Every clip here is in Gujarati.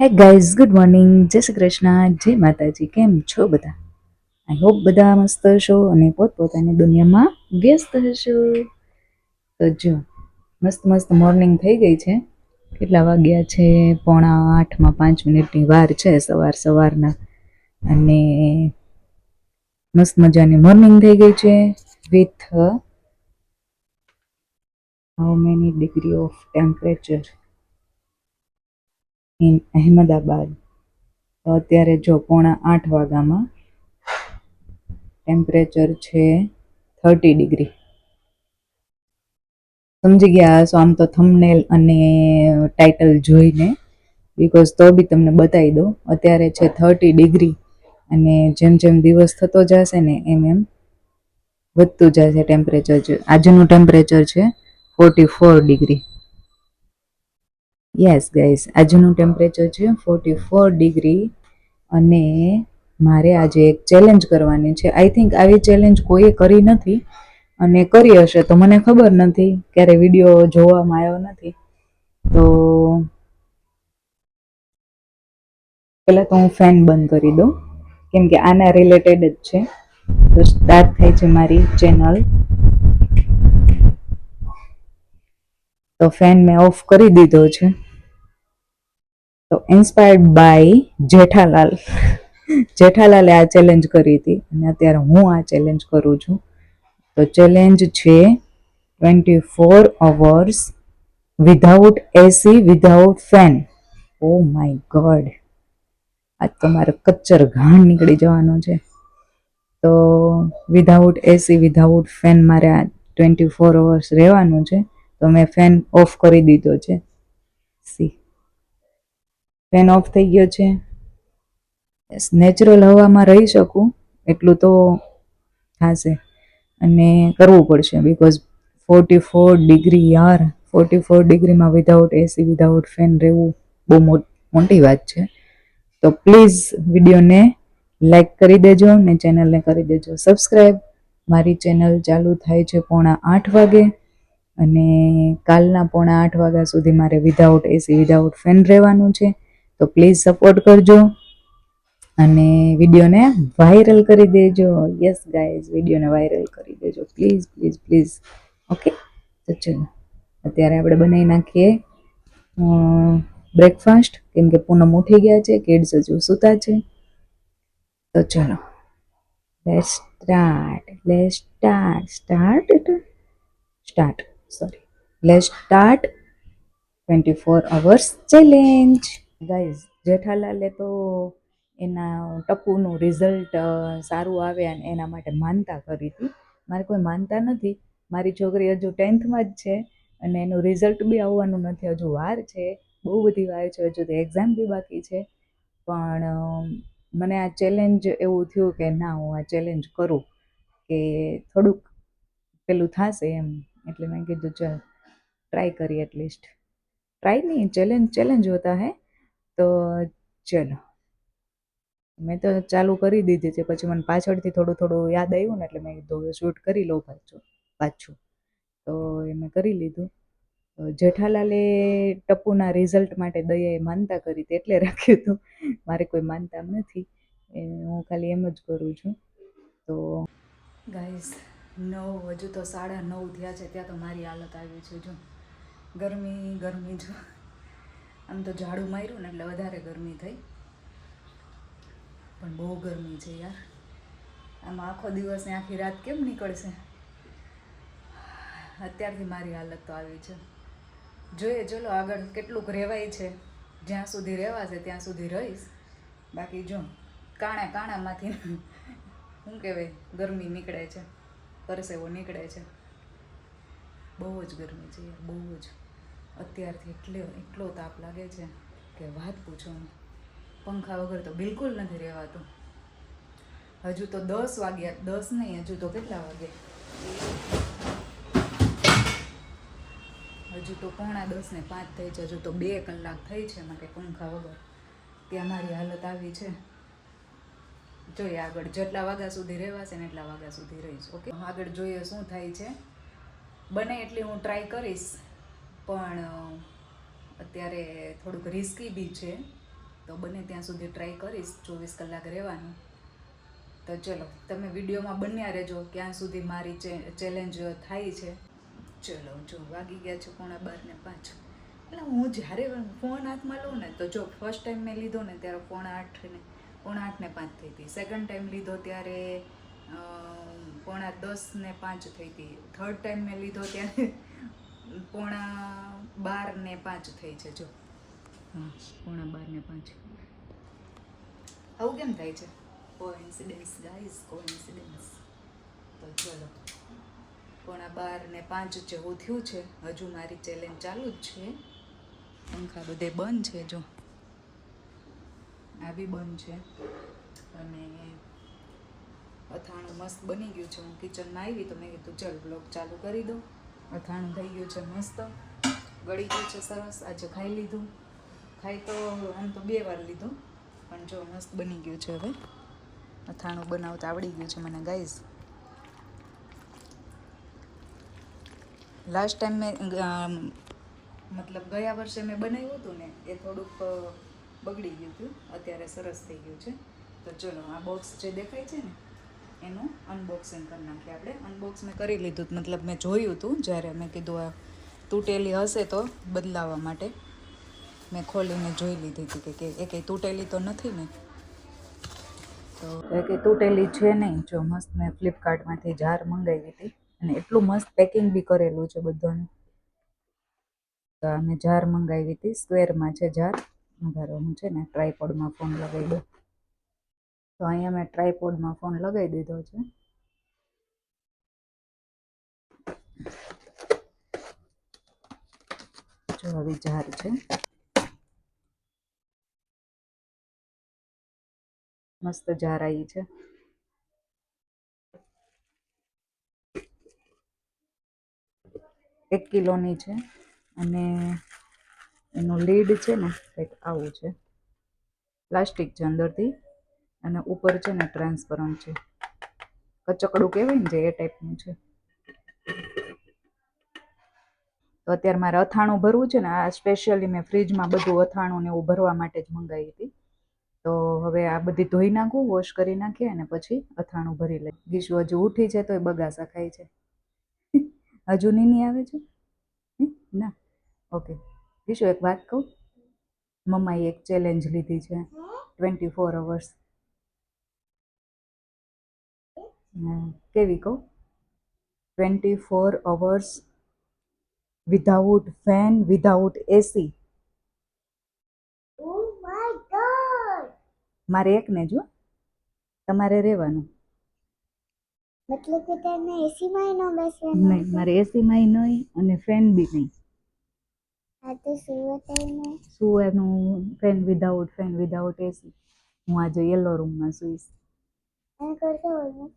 હે ગાઈઝ, ગુડ મોર્નિંગ, જય શ્રી કૃષ્ણ, જય માતાજી. કેમ છો બધા? આઈ હોપ બધા મસ્ત હશો અને પોતપોતાની દુનિયામાં વ્યસ્ત હશો. તો જો મસ્ત મસ્ત મોર્નિંગ થઈ ગઈ છે. કેટલા વાગ્યા છે? 7:45, 5 મિનિટની વાર છે સવારના. અને મસ્ત મજાની મોર્નિંગ થઈ ગઈ છે with how many degree of temperature in Ahmedabad. તો અત્યારે જો 7:45 વાગ્યામાં ટેમ્પરેચર છે 30 ડિગ્રી. સમજી ગયા હશો આમ તો થંબનેલ અને ટાઇટલ જોઈને, બીકોઝ તો બી તમને બતાવી દો. અત્યારે છે 30 ડિગ્રી અને જેમ જેમ દિવસ થતો જશે ને એમ એમ વધતું જશે ટેમ્પરેચર. આજનું ટેમ્પરેચર છે 44 ડિગ્રી. યસ ગાઈઝ, આજનું ટેમ્પરેચર છે 44 ડિગ્રી. અને મારે આજે એક ચેલેન્જ કરવાની છે. આઈ થિંક આવી ચેલેન્જ કોઈએ કરી નથી, અને કરી હશે તો મને ખબર નથી, ક્યારે વિડીયો જોવામાં આવ્યો નથી. તો પહેલાં તો હું ફેન બંધ કરી દઉં, કેમ કે આના રિલેટેડ જ છે. તો સ્ટાર્ટ થાય છે મારી ચેનલ. તો ફેન મેં ઓફ કરી દીધો છે. તો ઇન્સ્પાયર્ડ બાય જેઠાલાલે આ ચેલેન્જ કરી હતી અને અત્યારે હું આ ચેલેન્જ કરું છું. તો ચેલેન્જ છે 24 hours without AC, without fan. Oh my God, આજ તો મારે કચ્ચર ઘાણ નીકળી જવાનો છે. તો વિધાઉટ એસી, વિધાઉટ ફેન મારે આ 24 hours રહેવાનું છે. તો મેં ફેન ઓફ કરી દીધો છે. ફેન ઓફ થઈ ગયો છે. નેચરલ હવામાં રહી શકું એટલું તો થશે, અને કરવું પડશે, બીકોઝ 44 ડિગ્રી યાર. 44 ડિગ્રીમાં વિધાઉટ એસી, વિધાઉટ ફેન રહેવું બહુ મોટી વાત છે. તો પ્લીઝ વિડીયોને લાઈક કરી દેજો ને ચેનલને કરી દેજો સબસ્ક્રાઈબ. મારી ચેનલ ચાલુ થાય છે 7:45 વાગે, અને કાલના 7:45 વાગ્યા સુધી મારે વિધાઉટ એસી, વિધાઉટ ફેન રહેવાનું છે. તો પ્લીઝ સપોર્ટ કરજો અને વિડીયોને વાયરલ કરી દેજો. યસ ગાઈઝ, વિડીયોને વાયરલ કરી દેજો પ્લીઝ પ્લીઝ પ્લીઝ. ઓકે, તો ચલો અત્યારે આપણે બનાવી નાખીએ બ્રેકફાસ્ટ, કેમ કે પૂનમ ઉઠી ગયા છે, કિડ્સ હજુ સૂતા છે. તો ચલો let's start 24 hours challenge. Guys, જેઠાલાલે તો એના ટપુનું રિઝલ્ટ સારું આવે અને એના માટે માનતા કરી હતી. મારે કોઈ માનતા નથી. મારી છોકરી હજુ 10th જ છે અને એનું રિઝલ્ટ બી આવવાનું નથી. હજુ વાર છે, બહુ બધી વાર છે. હજુ તો એક્ઝામ બી બાકી છે. પણ મને આ ચેલેન્જ એવું થયું કે ના, હું આ ચેલેન્જ કરું, કે થોડુંક પેલું થશે એમ. એટલે મેં કીધું ચાલ ટ્રાય કરીએ. એટલીસ્ટ ટ્રાય નહીં, ચેલેન્જ હોતા હે. તો ચલો, મેં તો ચાલુ કરી દીધી છે. પછી મને પાછળથી થોડું યાદ આવ્યું ને, એટલે મેં કીધું શૂટ કરી લઉં પાછું. તો એ મેં કરી લીધું. જેઠાલાલે ટપુના રિઝલ્ટ માટે દયાએ માનતા કરી હતી એટલે રાખ્યું હતું. મારે કોઈ માનતા નથી, હું ખાલી એમ જ કરું છું. તો ગાઈઝ, હજુ તો 9:30 થયા છે, ત્યાં તો મારી હાલત આવી છે. જો ગરમી જો. આમ તો ઝાડુ માર્યું ને એટલે વધારે ગરમી થઈ, પણ બહુ ગરમી છે યાર. આમાં આખો દિવસ ને આખી રાત કેમ નીકળશે? અત્યારથી મારી હાલત તો આવી છે. જોઈએ ચલો આગળ કેટલુંક રહેવાય છે. જ્યાં સુધી રહેવાશે ત્યાં સુધી રહીશ. બાકી જો કાણામાંથી શું કહેવાય, ગરમી નીકળે છે, પરસેવો નીકળે છે. બહુ જ ગરમી છે યાર, બહુ જ. અત્યારથી એટલો તાપ લાગે છે કે વાત પૂછો નહીં. પંખા વગર તો બિલકુલ નથી રહેવાતું. હજુ તો 10 વાગ્યા, 10 નહીં, હજુ તો કેટલા વાગે? હજુ તો 9:45 થઈ છે. હજુ તો 2 કલાક થઈ છે મારે પંખા વગર. ત્યાં મારી હાલત આવી છે. જોઈએ આગળ જેટલા વાગ્યા સુધી રહેવાશે ને એટલા વાગ્યા સુધી રહીશ. ઓકે, આગળ જોઈએ શું થાય છે. બને એટલી હું ટ્રાય કરીશ, પણ અત્યારે થોડુંક રિસ્કી બી છે. તો બને ત્યાં સુધી ટ્રાય કરીશ 24 કલાક રહેવાનું. તો ચલો તમે વિડીયોમાં બન્યા રહેજો ક્યાં સુધી મારી ચેલેન્જ થાય છે. ચલો જો વાગી ગયા છે 12:05. એટલે હું જ્યારે ફોન હાથમાં લઉં ને તો જો ફર્સ્ટ ટાઈમ મેં લીધો ને ત્યારે 7:45 થઈ હતી. સેકન્ડ ટાઈમ લીધો ત્યારે 9:10:05 થઈ હતી. થર્ડ ટાઈમ મેં લીધો ત્યારે 12:05 થઈ છે. જો હા 12:05. આવું કેમ થાય છે? Coincidence guys, coincidence. તો ચલો 12:05 જેવું થયું છે. હજુ મારી ચેલેન્જ ચાલુ જ છે. પંખા બધે બંધ છે. જો આ બી બંધ છે. અને અથાણું મસ્ત બની ગયું છે. હું કિચનમાં આવી તો મેં કીધું ચલ બ્લોગ ચાલુ કરી દઉં. અથાણું થઈ ગયું છે મસ્ત, ગળી ગયું છે સરસ. આજે ખાઈ લીધું. ખાઈ તો આમ તો 2 વાર લીધું, પણ જો મસ્ત બની ગયું છે. હવે અથાણું બનાવતા આવડી ગયું છે મને ગાઈઝ. લાસ્ટ ટાઈમ મેં મતલબ ગયા વર્ષે મેં બનાવ્યું હતું ને એ થોડુંક બગડી ગયું હતું. અત્યારે સરસ થઈ ગયું છે. તો ચલો આ બોક્સ જે દેખાય છે ને એનું અનબોક્સિંગ કરી નાખીએ આપણે. અનબોક્સ મેં કરી લીધું, મતલબ મેં જોયું હતું જ્યારે મેં કીધું આ તૂટેલી હશે તો બદલાવવા માટે મેં ખોલીને જોઈ લીધી હતી કે એ કંઈ તૂટેલી તો નથી ને. તો એ કંઈ તૂટેલી છે નહીં. જો મસ્ત મેં ફ્લિપકાર્ટમાંથી જાર મંગાવી હતી અને એટલું મસ્ત પેકિંગ બી કરેલું છે બધાનું. તો આ મેં જાર મંગાવી હતી, સ્ક્વેરમાં છે જાર. મારો હું છે ને ટ્રાયપોડમાં ફોન લગાવી દઉં. તો અહીંયા મેં ટ્રાયપોડમાં ફોન લગાવી દીધો છે. જો આવી જાર છે, મસ્ત જાર આવી છે. એક કિલોની છે અને એનું લીડ છે ને કંઈક આવું છે. પ્લાસ્ટિક છે અંદરથી અને ઉપર છે ને ટ્રાન્સપરન્ટ છે. કચકડું કહેવાય ને જે એ ટાઈપનું છે. તો અત્યારે મારે અથાણું ભરવું છે ને, આ સ્પેશિયલી મેં ફ્રીજમાં બધું અથાણું ને એવું ભરવા માટે જ મંગાવી હતી. તો હવે આ બધી ધોઈ નાખું, વોશ કરી નાખીએ અને પછી અથાણું ભરી લઈએ. ગીશુ હજુ ઉઠી છે તોય બગાસા ખાય છે. હજુ નીની આવે છે ના? ઓકે ગીશુ એક વાત કહું, મમ્માએ એક ચેલેન્જ લીધી છે 24 અવર્સ. કેવી કહું? 24 અવર્સ વિધાઉટ ફેન, વિધાઉટ એસી. મારે એકને જો, તમારે રહેવાનું. મતલબ કે તને એસીમાં ન બેસવાનું? નહીં, મારે એસીમાં નહીં અને ફેન બી નહીં. આ તો સુવાનું ફેન વિધાઉટ એસી. હું આજે યલો રૂમમાં સૂઈશ. એમ કરતા હોય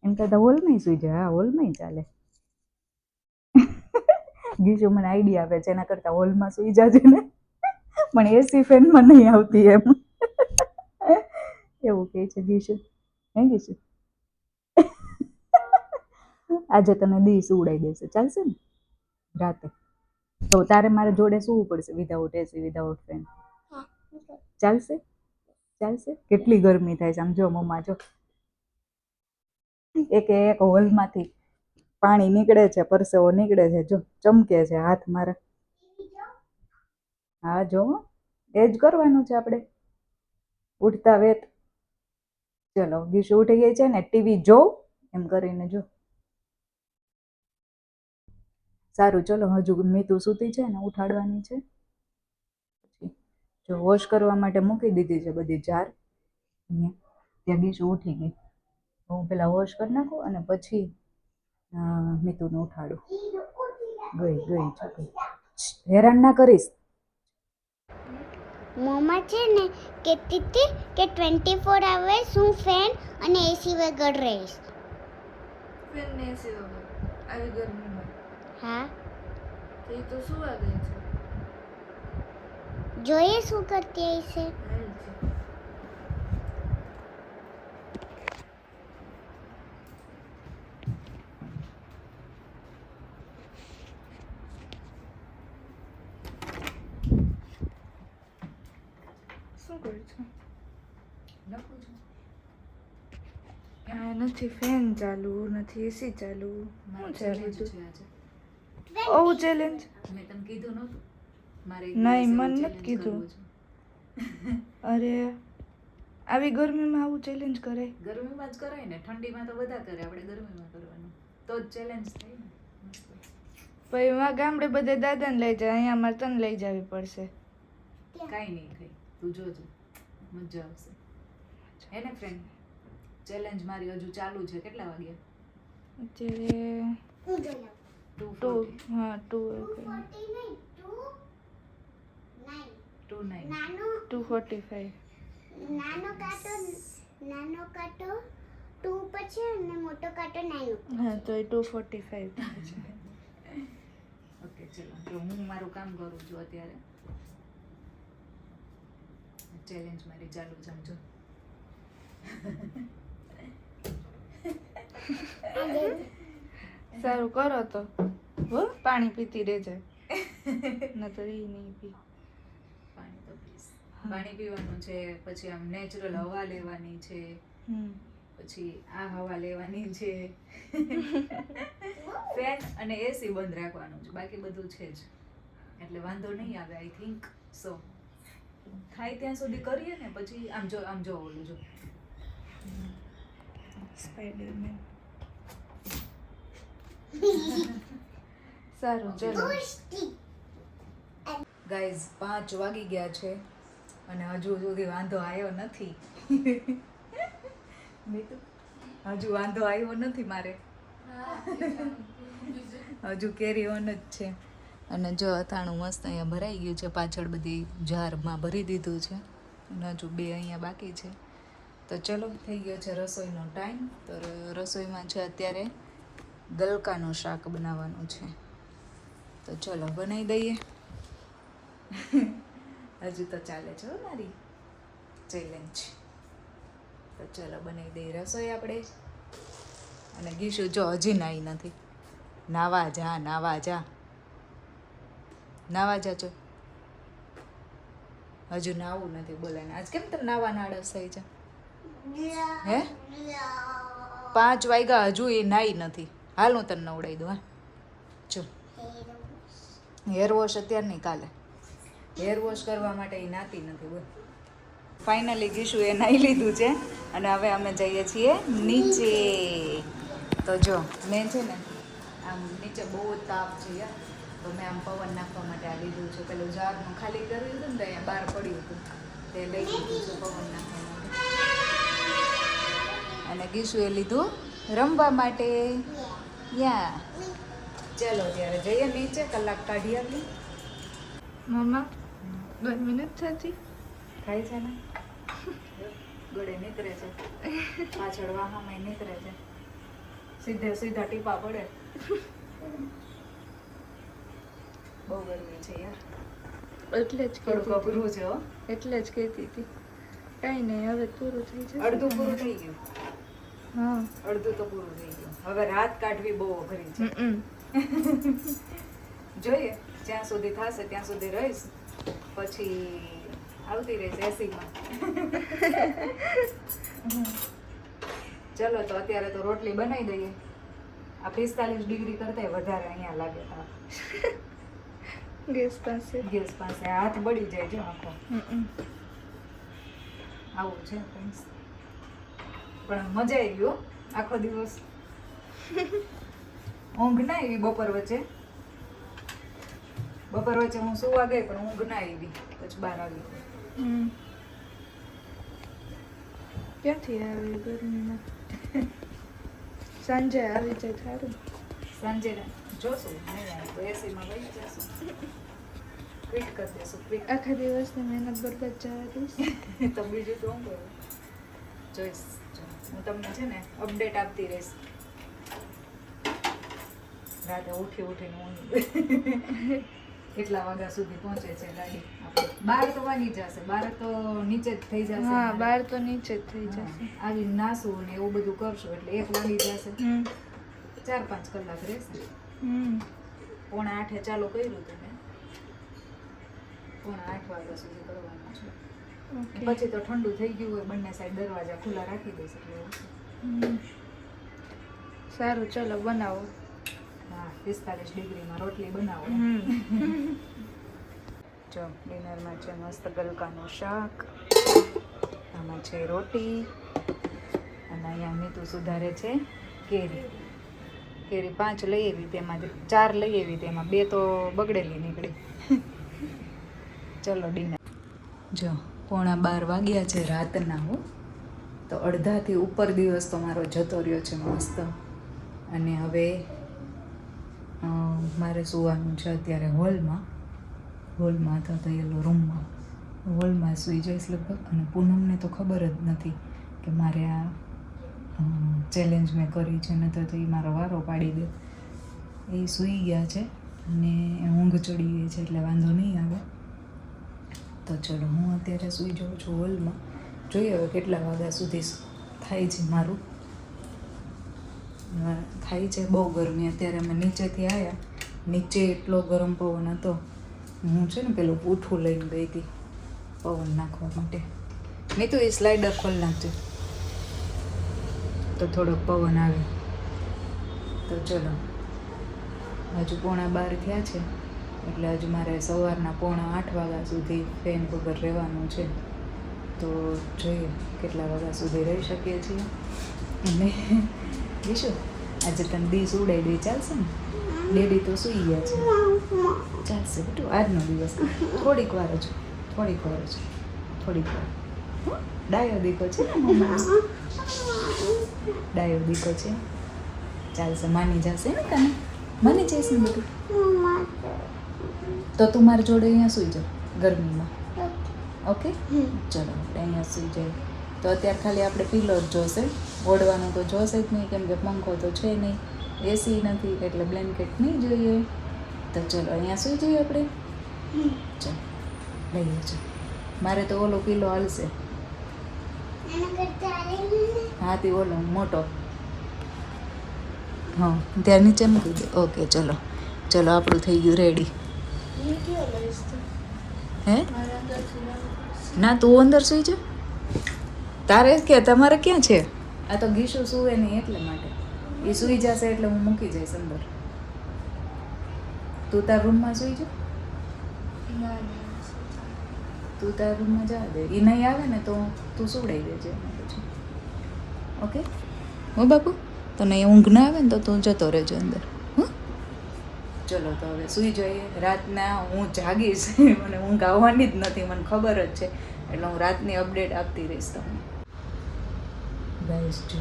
એમ કરતા હોલમાં સૂઈ જાય. હા હોલમાં ચાલે. ગીશુ મને આઈડિયા આપે છે એના કરતા હોલમાં સૂઈ જાજે ને, પણ એસી ફેનમાં નહીં આવતી એમ એવું કહે છે ગીશુ. હે ગીશુ? આજે તને દી સુવડાઈ દેશે, ચાલશે ને રાતે? તો તારે મારે જોડે સૂવું પડશે વિધાઉટ એસી, વિધાઉટ ફેન. ચાલશે? ચાલશે? કેટલી ગરમી થાય છે આમ જો મમ્મા, જો એક હોલમાંથી પાણી નીકળે છે, પરસેવો નીકળે છે, જો ચમકે છે હાથ મારા. હા જો એ જ કરવાનું છે આપણે ઉઠતા વેત. ચલો ગીશુ ઉઠી ગઈ છે ને, ટીવી જોઉં એમ કરીને જો. સારું ચલો, હજુ મીતુ સૂતી છે ને ઉઠાડવાની છે. જો વોશ કરવા માટે મૂકી દીધી છે બધી જાર અહીંયા. ત્યાં ગીશુ ઉઠી ગઈ. હું પેલા વોશ કરી નાખું અને પછી મીતુને ઉઠાડું. ગઈ છોકરી, હેરાન ના કરીશ. મમ્મા છે ને કહેતી હતી કે 24 અવર્સ હું ફેન અને એસી વગર રહીશ. ફેન ને એસી વગર આવી ગરમીમાં? હા, તો એ તો સુવા ગઈ છે. જોઈએ શું કરતી હશે. હાલ છે. શું કરું છું લખું છું આ નથી ફેન ચાલુ નથી એસી ચાલુ મારું શું છે challenge બધું છે આજે. ઓ ચેલેન્જ મેં તને કીધું નહોતું મારે એક નહીં, દિવસ મને એવું નથી challenge કીધું. કરવું છે. અરે આવી ગરમીમાં આવું ચેલેન્જ કરે ગરમીમાં જ કરાય ને, ઠંડીમાં તો બધા કરે, આપણે ગરમીમાં કરવાનું તો જ ચેલેન્જ થાય ને. મસ્ત. પછી માં ગામડે બધે દાદાને લઈ જાય, અહીંયા મારે તને લઈ જવી પડશે. કાંઈ નહીં થાય, તું જોજો, મજા આવશે. હે ને ફ્રેન્ડ, ચેલેન્જ મારી હજુ ચાલુ છે. કેટલા વાગ્યા? અત્યારે હું જોઈ લઉં. 2:40. હા 2 એવું કંઈ. 40 નહીં, 2 9 2:09. નાનો 2:45 નાનો કાંટો 2 પર છે અને મોટો કાંટો 9 હા તો એ 2:45 થાય છે. ઓકે ચલો, તો હું મારું કામ કરું છું અત્યારે. ચેલેન્જ મારી ચાલુ છે, સમજો. સારું કરો તો હો પાણી પીતી રહેજે નતર ઈ નહીં પી. પાણી તો પ્લીઝ. પાણી પીવાનું છે, પછી આમ નેચરલ હવા લેવાની છે, પછી આ હવા લેવાની છે. ફેન અને એસી બંધ રાખવાનું છે, બાકી બધું છે જ, એટલે વાંધો નહીં આવે. I think so. થાય ત્યાં સુધી કરીએ ને, પછી આમ જો ઓલું જો. સ્પાઈડરમેન. સારું ચલો. ગાઈઝ 5 વાગી ગયા છે અને હજુ સુધી વાંધો આવ્યો નથી. મીતુ, હજુ વાંધો આવ્યો નથી મારે. હજુ કેરી ઓન જ છે. અને જો અથાણું મસ્ત અહીંયા ભરાઈ ગયું છે, પાછળ બધી જારમાં ભરી દીધું છે અને હજુ 2 અહીંયા બાકી છે. તો ચલો, થઈ ગયો છે રસોઈનો ટાઈમ. તો રસોઈમાં છે અત્યારે ગલકાનું શાક બનાવવાનું છે. તો ચલો બનાવી દઈએ. હજુ તો ચાલે છે હો મારી ચેલેન્જ. તો ચલો બનાવી દઈએ રસોઈ આપણે. અને ગીશુ જો હજી નાઈ નથી. નાવા જા નાવા જા નાવા જા. જો હજુ નાવું નથી. બોલે ને આજ કેમ તને નાવાના આળસ થઈ છે? હે 5 વાગ્યા હજુ એ નાઈ નથી. હાલ હું તને નવડાવી દઉં. હા જો હેર વોશ અત્યારે નહીં, કાલે હેર વોશ કરવા માટે એ નાતી નથી. બોલ. ફાઇનલી ગીશુ એ નાહી લીધું છે અને હવે અમે જઈએ છીએ નીચે. તો જો મેં છે ને આમ નીચે બહુ જ તાપ છે યાર, તો મેં આમ પવન નાખવા માટે આ લીધું છે. પેલું ઝાડનું ખાલી કર્યું હતું ને તો અહીંયા બહાર પડ્યું હતું, તે લઈ લીધું છે પવન નાખવા માટે. અને ગીશુએ લીધું રમવા માટે. યા ચલો ત્યારે જઈએ નીચે, કલાક કાઢી આવી. મમ્મા ગરમી નથી થતી? થાય છે ને, ગળે નીકળે છે, પાછળ વાહામાં નીકળે છે, સીધા ટીપા પડે. બહુ ગરમી છે યાર, એટલે જ થોડુંક કહેતી અઘરું છે હો. હતી. એટલે જ કહેતી હતી. કાંઈ નહીં, હવે પૂરું થઈ જશે. અડધું પૂરું થઈ ગયું. હા. અડધું તો પૂરું થઈ ગયું. હવે રાત કાઢવી બહુ અઘરી છે. જોઈએ જ્યાં સુધી થશે ત્યાં સુધી રહીશ, પછી આવતી રહીશ એસીમાં. ચલો તો અત્યારે તો રોટલી બનાવી દઈએ. આ 45 ડિગ્રી કરતા વધારે અહીંયા લાગે. ગેસ પાસે. ગેસ પાસે હાથ બળી જાય જો આખો. આવું છે friends. પણ મજા આવી ગયો આખો દિવસ. ઊંઘ ના આવી બપોર વચ્ચે હું સુવા ગઈ પણ ઊંઘ ના આવી, પછી બહાર આવી. ક્યાંથી આવી ગરમીમાં? સાંજે આવી જાય સારું. સાંજે જોશું, નહીં આવે તો એસીમાં વહી જશું, ક્વિટ કરી દેશું. ક્વિટ આખા દિવસની મહેનત બરબાદ જવા દઈશ. તો બીજું તો હું કરું, જોઈશ. હું તમને છે ને અપડેટ આપતી રહીશ. રાતે ઉઠીને હું કેટલા વાગ્યા સુધી પહોંચે છે ગાડી. 12 તો વાગી જશે, 12 તો નીચે જ થઈ જશે. હા 12 તો નીચે જ થઈ જશે. આવી નાસું ને એવું બધું કરશું એટલે 1 વાગી જશે. 4-5 કલાક રહેશે. 7:45 ચાલુ કર્યું હતું મેં, 7:45 વાગ્યા સુધી કરવાનું છે. ઓકે. પછી તો ઠંડુ થઈ ગયું હોય બંને સાઈડ દરવાજા ખુલ્લા રાખી દઈશ એટલે એવું છે. સારું ચલો બનાવો. હા 45 ડિગ્રીમાં રોટલી બનાવો એમ. જો ડિનરમાં છે મસ્ત ગલકાનું શાક, આમાં છે રોટી, અને અહીંયા મીતુ સુધારે છે કેરી. કેરી 5 લઈ આવી, તેમાં 4 લઈ આવી, તેમાં 2 તો બગડેલી નીકળી. ચલો ડિનર. જો 11:15 વાગ્યા છે રાતના હો, તો અડધાથી ઉપર દિવસ તો મારો જતો રહ્યો છે મસ્ત. અને હવે મારે સુવાનું છે અત્યારે હોલમાં અથવા તો એલો રૂમમાં. હોલમાં સૂઈ જઈશ લગભગ. અને પૂનમને તો ખબર જ નથી કે મારે આ ચેલેન્જ મેં કરી છે, ને તો એ મારો વારો પાડી દે. એ સૂઈ ગયા છે અને ઊંઘ ચડી ગઈ છે એટલે વાંધો નહીં આવે. તો ચલો હું અત્યારે સૂઈ જાઉં છું હોલમાં. જોઈએ હવે કેટલા વાગ્યા સુધી થાય છે મારું. થાય છે બહુ ગરમી. અત્યારે અમે નીચેથી આવ્યા, નીચે એટલો ગરમ પવન હતો. હું છે ને પેલું પૂઠું લઈને ગઈ હતી પવન નાખવા માટે. નહીં તો એ સ્લાઇડર ખોલી નાખજે તો થોડોક પવન આવે. તો ચલો હજુ 11:15 થયા છે એટલે હજુ મારે સવારના 7:45 વાગ્યા સુધી ફેન વગર રહેવાનું છે. તો જોઈએ કેટલા વાગ્યા સુધી રહી શકીએ છીએ. અને બીજું આજે તને દીસ ઉડાડી ચાલશે ને? ડેડી તો સૂઈ ગયા છે. ચાલશે બેટું આજનો દિવસ. થોડીક વાર જ. ડાયો દીકો છે ને મમ્મા, ડાયો દીકો છે. ચાલશે, માની જશે ને તને? માની જઈશ ને બેટું? તો તું મારી જોડે અહીંયા સૂઈ જા ગરમીમાં. ઓકે ચલો આપણે અહીંયા સૂઈ જાય. તો અત્યારે ખાલી આપણે પીલો જ જોશે, ઓઢવાનું તો જોશે જ નહીં, કેમ કે પંખો તો છે નહીં, એસી નથી, એટલે બ્લેન્કેટ નહીં જોઈએ. તો ચલો અહીંયા સૂઈ જઈએ આપણે. ચાલો લઈએ છે. મારે તો ઓલો પીલો હાલશે. હા તે ઓલો મોટો. હા ત્યાં નીચે મૂકી દે. ઓકે ચલો આપણું થઈ ગયું રેડી. હે ના તું અંદર સૂઈ જા. તારે કે તમારે ક્યાં છે? આ તો ગીશુ સૂવે નહીં એટલે માટે. એ સૂઈ જશે એટલે હું મૂકી જઈશ અંદર. તું તાર રૂમમાં સૂઈ જા. તું તાર રૂમમાં જા દે. એ નહીં આવે ને તો તું સુવડાવી દેજે પછી. ઓકે હો બાપુ, તને ઊંઘ ના આવે ને તો તું જતો રહેજો અંદર. ચલો તો હવે સૂઈ જઈએ. રાતના હું જાગીશ, મને ઊંઘ આવવાની જ નથી, મને ખબર જ છે. એટલે હું રાતની અપડેટ આપતી રહીશ તમને. ગાઈસ જો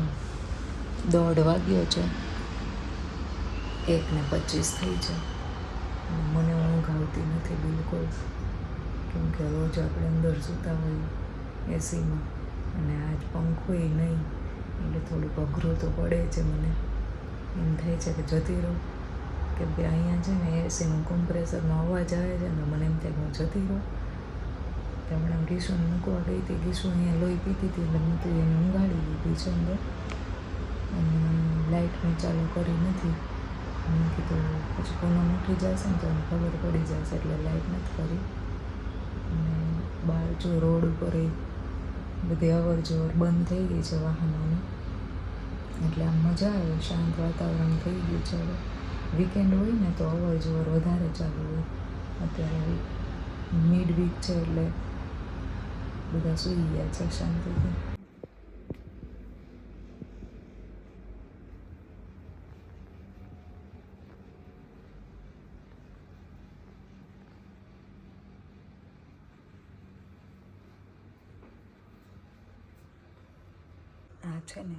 1:30 વાગ્યો છે, 1:25 થઈ છે. મને ઊંઘ આવતી નથી બિલકુલ, કેમ કે રોજ આપણે અંદર સૂતા હોઈએ એસીમાં, અને આજ પંખોય નહીં એટલે થોડુંક અઘરું તો પડે છે. મને એમ થાય છે કે જતી રહું, કેમ કે અહીંયા છે ને એસીનું કમ્પ્રેસરનો અવાજ આવે છે ને મને એમ થાય કે હું જતી રહું. તો હમણાં ગીશુને મૂકવા ગઈ હતી, ગીશુ અહીંયા લોહી પીતી હતી એટલે મેં તો એને ઊંઘાડી દીધી છે અંદર. અને લાઇટ મેં ચાલુ કરી નથી. મેં કીધું પછી પૂનમ ઉઠી જશે ને તો એને ખબર પડી જશે એટલે લાઇટ નથી કરી. અને બહાર જો રોડ ઉપર બધી અવર જવર બંધ થઈ ગઈ છે વાહનોની, એટલે આમ મજા આવે, શાંત વાતાવરણ થઈ ગયું છે. હવે વીકેન્ડ હોય ને તો અવર જવર વધારે ચાલુ હોય. અત્યારે મિડ વીક છે એટલે બધા સૂઈ ગયા છે શાંતિથી. આ છે ને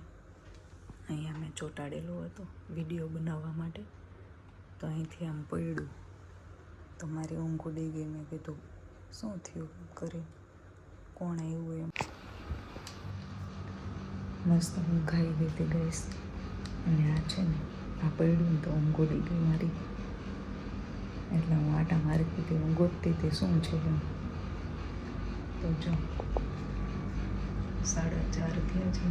અહીંયા મેં ચોંટાડેલો હતો વિડીયો બનાવવા માટે, તો અહીંથી આમ પડ્યું તો મારી ઊંઘ ઉડી ગઈ. મેં કીધું શું થયું કરી, કોણ આવ્યું એમ. મસ્ત ઊંઘ આવી ગઈ હતી ગઈશ. અને આ છે ને આ પડ્યું ને તો ઊંઘ ઉડી ગઈ મારી, એટલે હું આટા મારતી હતી, હું ગોતતી હતી શું છે એમ. તો જો 4:30 થયા છે,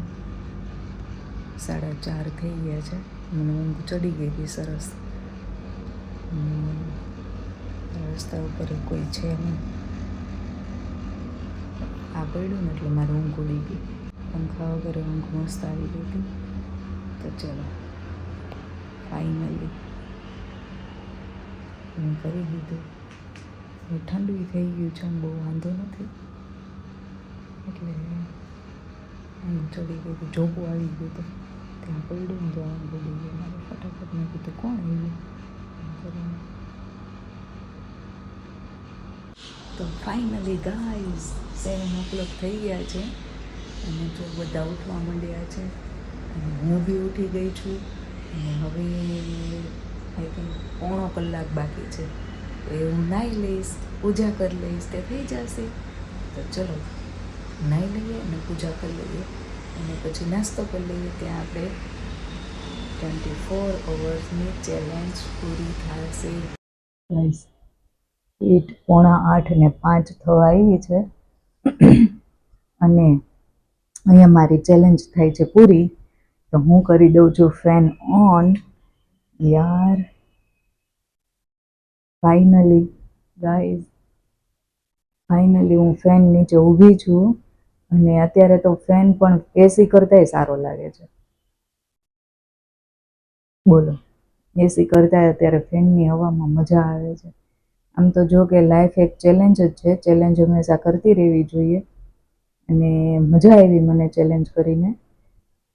4:30 થઈ ગયા છે. મને ઊંઘ ચડી ગઈ હતી સરસ. રસ્તા ઉપર કોઈ છે નહીં. આ પડ્યું ને એટલે મારે ઊંઘ ઉડી ગઈ. પંખા વગર ઊંઘ મસ્ત આવી ગઈ હતી. તો ચલો ફાઇનલી મેં કરી દીધું. હવે ઠંડુ થઈ ગયું છે, બહુ વાંધો નથી. એટલે ઊંઘ ચડી ગઈ હતી, જોબું આવી ગયું હતું. ત્યાં પડ્યું ને તો ઊંઘ ઉડી ગઈ મારે. ફટાફટ મેં કીધું કોણ આવ્યું કરીને. તો ફાઇનલી ગાઈઝ 7 o'clock થઈ ગયા છે અને જો બધા ઉઠવા માંડ્યા છે અને હું બી ઉઠી ગઈ છું. અને હવે આઈ થિંક પોણો કલાક બાકી છે. તો એ હું નાહી લઈશ, પૂજા કરી લઈશ, તે થઈ જશે. તો ચલો નાહી લઈએ અને પૂજા કરી લઈએ અને પછી નાસ્તો કરી લઈએ. ત્યાં આપણે 24 hours ચેલેન્જ પૂરી થશે. ગાઈઝ 7:45 થવા આવી છે અને અહીંયા મારી ચેલેન્જ થાય છે પૂરી. તો હું કરી દઉં છું ફેન ઓન. યાર ફાઇનલી ગાઈઝ, ફાઇનલી હું ફેન નીચે ઊભી છું અને અત્યારે તો ફેન પણ એસી કરતાંય સારો લાગે છે. બોલો, એસી કરતાં અત્યારે ફેનની હવામાં મજા આવે છે. આમ તો જો કે લાઈફ એક ચેલેન્જ જ છે, ચેલેન્જ હંમેશા કરતી રહેવી જોઈએ અને મજા આવી મને ચેલેન્જ કરીને.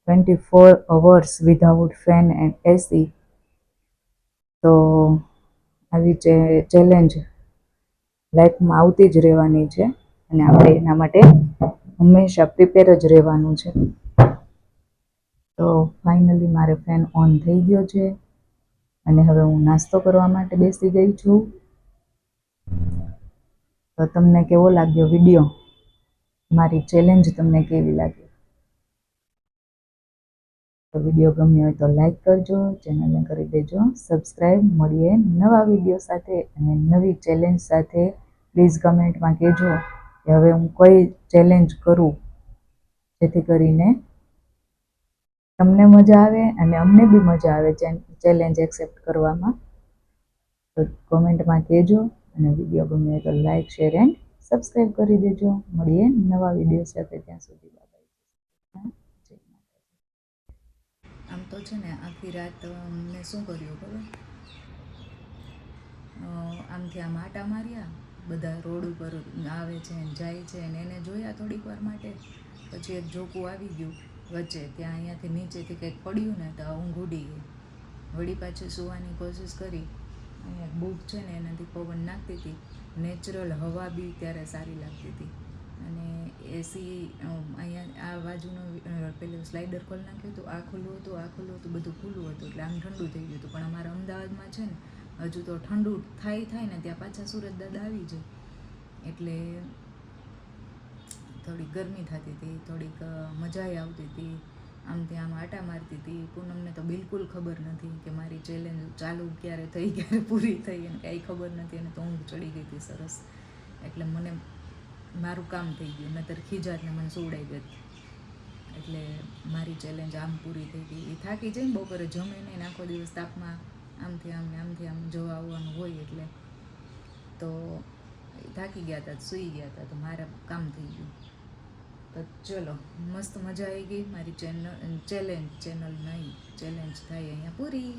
24 hours વિધાઉટ ફેન એન્ડ એસી. તો આવી ચેલેન્જ લાઈફમાં આવતી જ રહેવાની છે અને આપણે એના માટે હંમેશા પ્રિપેર જ રહેવાનું છે. તો ફાઇનલી મારે ફેન ઓન થઈ ગયો છે અને હવે હું નાસ્તો કરવા માટે બેસી ગઈ છું. તો તમને કેવો લાગ્યો વિડીયો? મારી ચેલેન્જ તમને કેવી લાગી? તો વિડીયો ગમ્યો હોય તો લાઈક કરજો, ચેનલને કરી દેજો સબસ્ક્રાઈબ. મળીએ નવા વિડીયો સાથે અને નવી ચેલેન્જ સાથે. પ્લીઝ કમેન્ટમાં કહેજો કે હવે હું કઈ ચેલેન્જ કરું જેથી કરીને તમને મજા આવે અને અમને બી મજા આવે ચેલેન્જ એક્સેપ્ટ કરવામાં. તો કોમેન્ટમાં કહેજો અને વિડીયો ગમ્યો હોય તો લાઈક, શેર એન્ડ સબસ્ક્રાઈબ કરી દેજો. મળીએ નવા વિડીયો સાથે, ત્યાં સુધી બાય. આમ તો છે ને આખી રાત મેં શું કર્યું ખબર? આમથી આમ આટા માર્યા, બધા રોડ ઉપર આવે છે ને જાય છે ને એને જોયા થોડીક વાર માટે. પછી એક જોકું આવી ગયું વચ્ચે, ત્યાં અહીંયાથી નીચેથી કંઈક પડ્યું ને તો ઊંઘ ઉડી ગઈ. વળી પાછી સૂવાની કોશિશ કરી. અહીંયા બુક છે ને એનાથી પવન નાખતી હતી, નેચરલ હવા બી ત્યારે સારી લાગતી હતી. અને એસી અહીંયા આ બાજુનું પેલું સ્લાઇડર ખોલી નાખ્યું હતું, આ ખુલ્લું હતું, આ ખુલ્લું હતું, બધું ખુલ્લું હતું એટલે આમ ઠંડુ થઈ ગયું હતું. પણ અમારા અમદાવાદમાં છે ને હજુ તો ઠંડુ થાય ને ત્યાં પાછા સુરત દાદા આવી જાય એટલે થોડીક ગરમી થતી હતી, થોડીક મજાય આવતી હતી. આમ ત્યાં આમ આટા મારતી હતી. પૂનમને તો બિલકુલ ખબર નથી કે મારી ચેલેન્જ ચાલુ ક્યારે થઈ, ક્યારે પૂરી થઈ એને કાંઈ ખબર નથી. અને તો ઊંઘ ચડી ગઈ હતી સરસ. એટલે મને મારું કામ થઈ ગયું, નહીંતર ખીજાતને મને સુવડાવી દેત. એટલે મારી ચેલેન્જ આમ પૂરી થઈ ગઈ. એ થાકી જઈને બપોરે જમે નહીં, આખો દિવસ તાપમાં આમથી આમ ને આમથી આમ જવા આવવાનું હોય એટલે તો થાકી ગયા હતા, સૂઈ ગયા હતા. તો મારા કામ થઈ ગયું. તો ચલો મસ્ત મજા આવી ગઈ. મારી ચેનલ નહીં ચેલેન્જ થાય અહીંયા પૂરી.